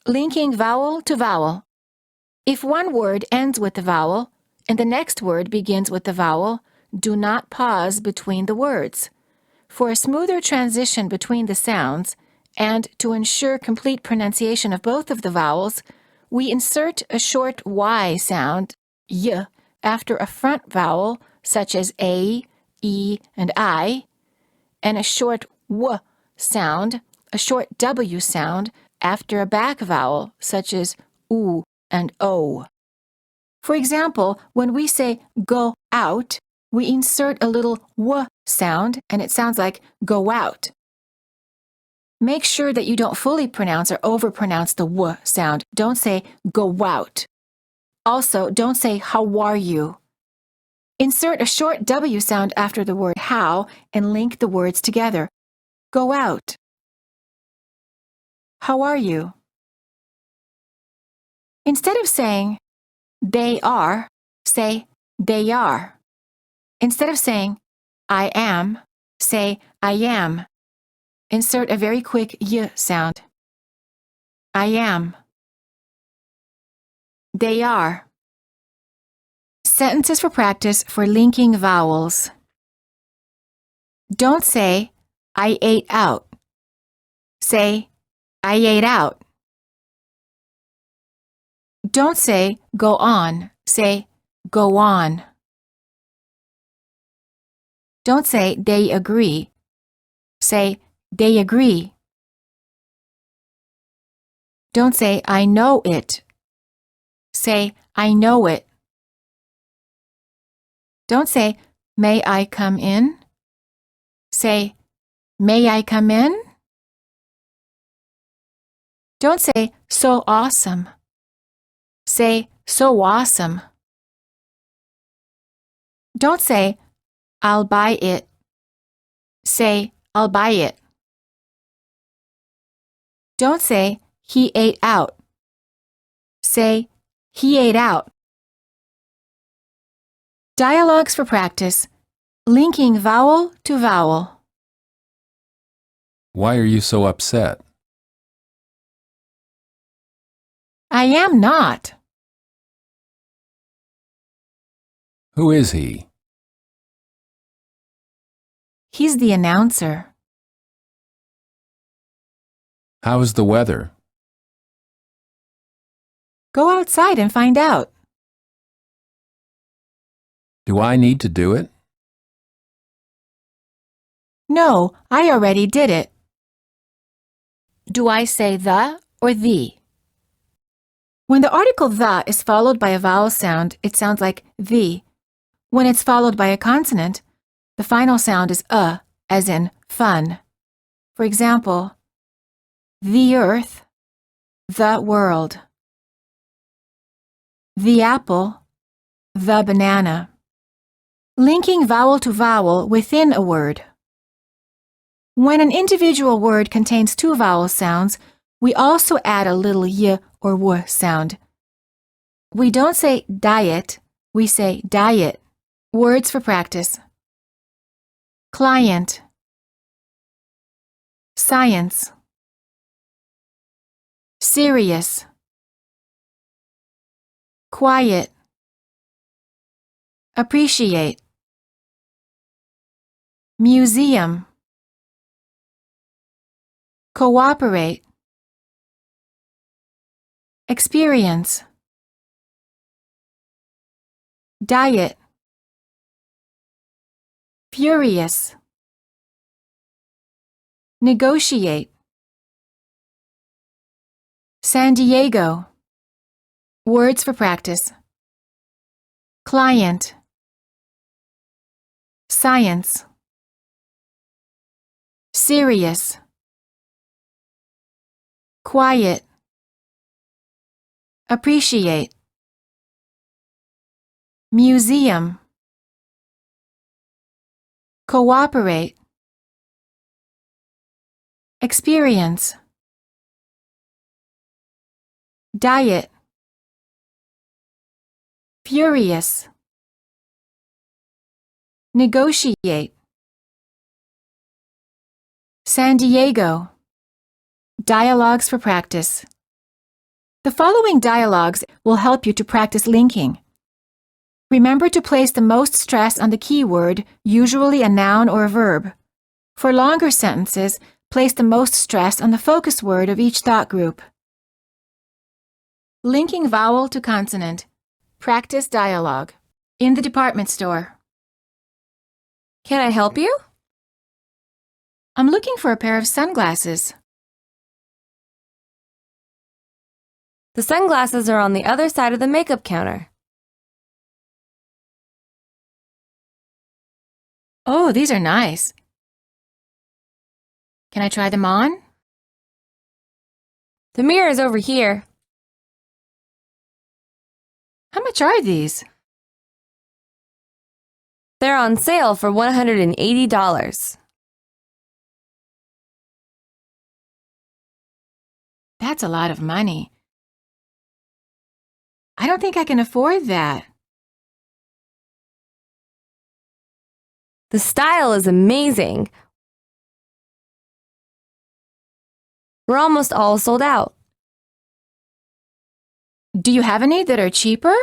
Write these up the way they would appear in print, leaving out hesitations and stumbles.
Linking vowel to vowel. If one word ends with the vowel and the next word begins with the vowel, do not pause between the words. For a smoother transition between the sounds and to ensure complete pronunciation of both of the vowels, we insert a short Y sound, y, after a front vowel such as A, E, and I, and a short W sound, a short W sound, after a back vowel such as U and O. For example, when we say go out, we insert a little W sound and it sounds like go out. Make sure that you don't fully pronounce or overpronounce the W sound. Don't say go out. Also, don't say how are you. Insert a short W sound after the word how and link the words together. Go out. How are you? Instead of saying they are, say they are. Instead of saying I am, say I am. Insert a very quick y sound. I am. They are. Sentences for practice for linking vowels. Don't say, I ate out. Say, I ate out. Don't say, go on. Say, go on. Don't say, they agree. Say, they agree. Don't say, I know it. Say, I know it. Don't say, may I come in? Say, may I come in? Don't say, so awesome. Say, so awesome. Don't say, I'll buy it. Say, I'll buy it. Don't say, he ate out. Say, he ate out. Dialogues for practice. Linking vowel to vowel. Why are you so upset? I am not. Who is he? He's the announcer. How is the weather? Go outside and find out. Do I need to do it? No, I already did it. Do I say the or the? When the article the is followed by a vowel sound, it sounds like the. When it's followed by a consonant, the final sound is as in fun. For example, the earth, the world. The apple, the banana. Linking vowel to vowel within a word. When an individual word contains two vowel sounds, we also add a little y or w sound. We don't say diet, we say diet. Words for practice. Client. Science. Serious. Quiet. Appreciate. Museum. Cooperate. Experience. Diet. Furious. Negotiate. San Diego. Words for practice. Client. Science. Serious. Quiet. Appreciate. Museum. Cooperate. Experience. Diet. Furious. Negotiate. San Diego. Dialogues for practice. The following dialogues will help you to practice linking. Remember to place the most stress on the keyword, usually a noun or a verb. For longer sentences, place the most stress on the focus word of each thought group. Linking vowel to consonant. Practice dialogue. In the department store. Can I help you? I'm looking for a pair of sunglasses. The sunglasses are on the other side of the makeup counter. Oh, these are nice. Can I try them on? The mirror is over here. How much are these? They're on sale for $180. That's a lot of money. I don't think I can afford that. The style is amazing. We're almost all sold out. Do you have any that are cheaper?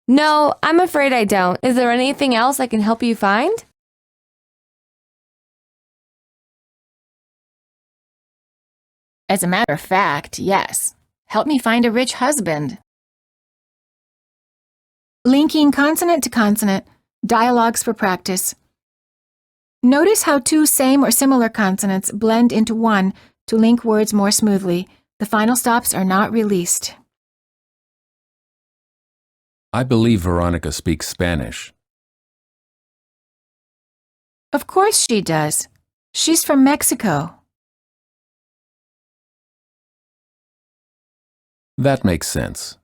No, I'm afraid I don't. Is there anything else I can help you find? As a matter of fact, yes. Help me find a rich husband. Linking consonant to consonant. Dialogues for practice. Notice how two same or similar consonants blend into one to link words more smoothly. The final stops are not released. I believe Veronica speaks Spanish. Of course she does. She's from Mexico. That makes sense.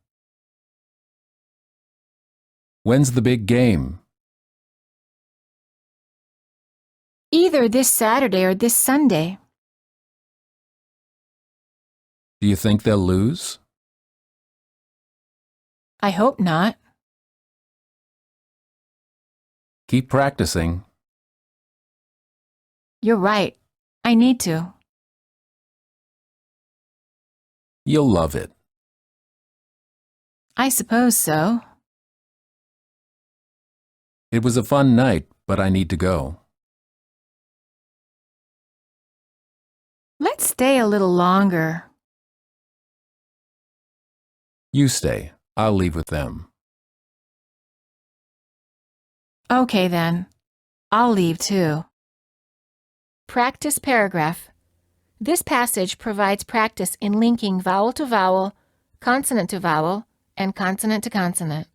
When's the big game? Either this Saturday or this Sunday. Do you think they'll lose? I hope not. Keep practicing. You're right. I need to. You'll love it. I suppose so. It was a fun night, but I need to go. Let's stay a little longer. You stay. I'll leave with them. Okay then. I'll leave too. Practice paragraph. This passage provides practice in linking vowel to vowel, consonant to vowel, and consonant to consonant.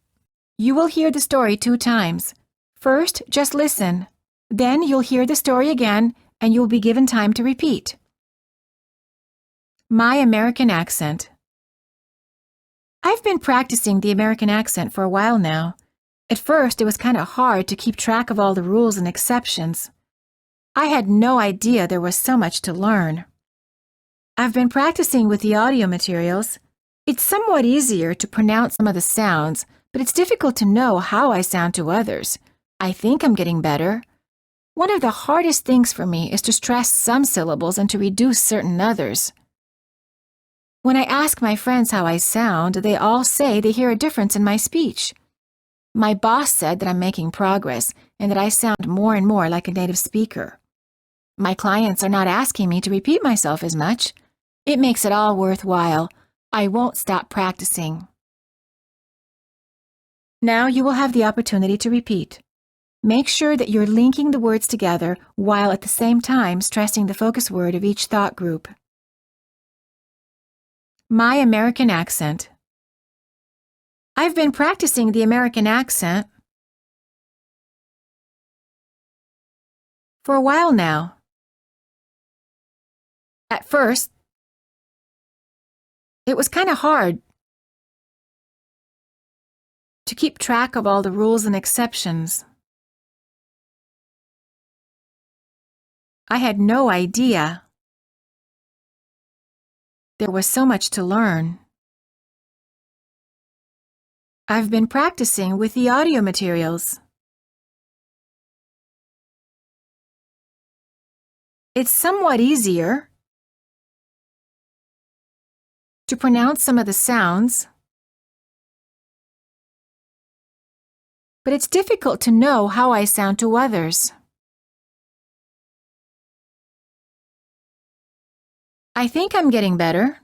You will hear the story 2 times. First, just listen. Then you'll hear the story again and you'll be given time to repeat. My American accent. I've been practicing the American accent for a while now. At first, it was kind of hard to keep track of all the rules and exceptions. I had no idea there was so much to learn. I've been practicing with the audio materials. It's somewhat easier to pronounce some of the sounds, but it's difficult to know how I sound to others. I think I'm getting better. One of the hardest things for me is to stress some syllables and to reduce certain others. When I ask my friends how I sound, they all say they hear a difference in my speech. My boss said that I'm making progress and that I sound more and more like a native speaker. My clients are not asking me to repeat myself as much. It makes it all worthwhile. I won't stop practicing. Now you will have the opportunity to repeat. Make sure that you're linking the words together while at the same time stressing the focus word of each thought group. My American accent. I've been practicing the American accent for a while now. At first, it was kind of hard to keep track of all the rules and exceptions. I had no idea there was so much to learn. I've been practicing with the audio materials. It's somewhat easier to pronounce some of the sounds, but it's difficult to know how I sound to others. I think I'm getting better.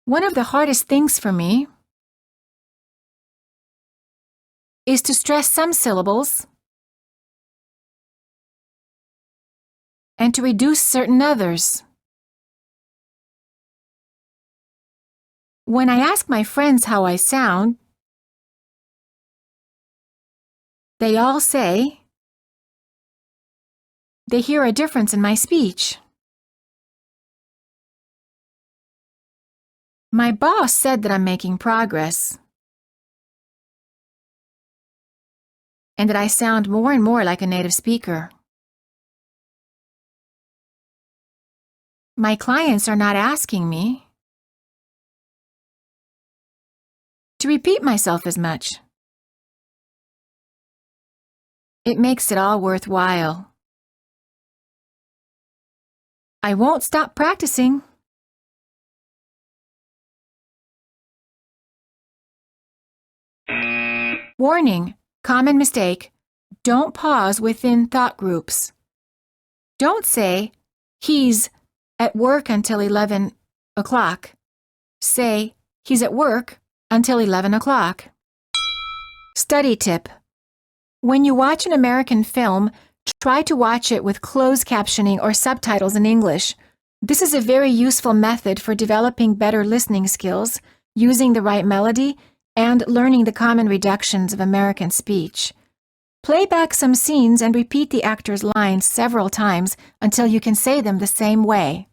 One of the hardest things for me is to stress some syllables and to reduce certain others. When I ask my friends how I sound, they all say they hear a difference in my speech. My boss said that I'm making progress and that I sound more and more like a native speaker. My clients are not asking me to repeat myself as much. It makes it all worthwhile. I won't stop practicing. Warning, common mistake. Don't pause within thought groups. Don't say, he's at work until 11 o'clock. Say, he's at work until 11 o'clock. Study tip. When you watch an American film, try to watch it with closed captioning or subtitles in English. This is a very useful method for developing better listening skills, using the right melody, and learning the common reductions of American speech. Play back some scenes and repeat the actor's lines several times until you can say them the same way.